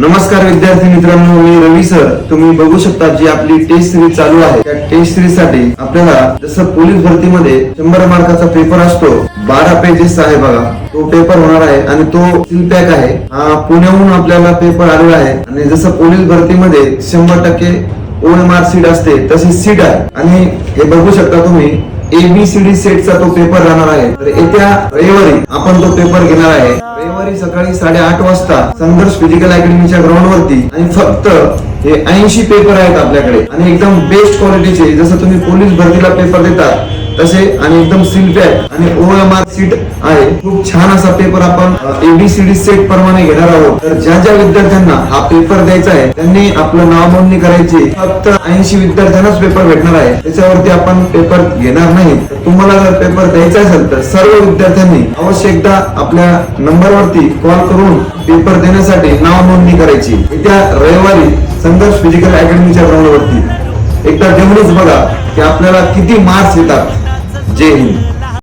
नमस्कार विद्यार्थी मित्रांनो, मी रवी सर. तुम्ही बघू शकता जी आपली टेस्ट सिरीज चालू आहे त्या टेस्ट सिरीज साठी आपल्याला जसं पोलीस भरतीमध्ये 100 मार्काचा पेपर असतो, 12 पेजेस आहे बघा, तो पेपर होणार आहे आणि तो सील पॅक आहे. पुण्याहून आपल्याला पेपर आलेला आहे आणि जसं पोलीस भरतीमध्ये 100% OMR सीट असते तशी सीट आहे आणि हे बघू शकता तुम्ही ABCD सेटचा तो पेपर राहणार आहे. तर येत्या रविवारी आपण तो पेपर घेणार आहे. रविवारी सकाळी 8:30 वाजता संघर्ष फिजिकल अकॅडमीच्या ग्राउंड वरती. आणि फक्त हे 80 पेपर आहेत आपल्याकडे आणि एकदम बेस्ट क्वालिटीचे, जसं तुम्ही पोलीस भरतीला पेपर देतात तसे, आणि एकदम सील पॅक आणि OMR सीट आहे. खूप छान असा पेपर आपण ABCD सेट प्रमाणे घेणार आहोत. तर ज्या ज्या विद्यार्थ्यांना हा पेपर द्यायचा आहे त्यांनी आपलं नाव नोंदणी करायची. फक्त 80 विद्यार्थ्यांनाच पेपर भेटणार आहे, त्याच्यावरती आपण पेपर घेणार नाही. तुम्हाला जर पेपर द्यायचा असेल तर सर्व विद्यार्थ्यांनी अवश्य एकदा आपल्या नंबरवरती कॉल करून पेपर देण्यासाठी नाव नोंदणी करायची. येत्या रविवारी संघर्ष फिजिकल अकॅडमीच्या ग्राउंड वरती एकदा जेवढीच बघा की आपल्याला किती मार्क्स येतात. जय हिंद.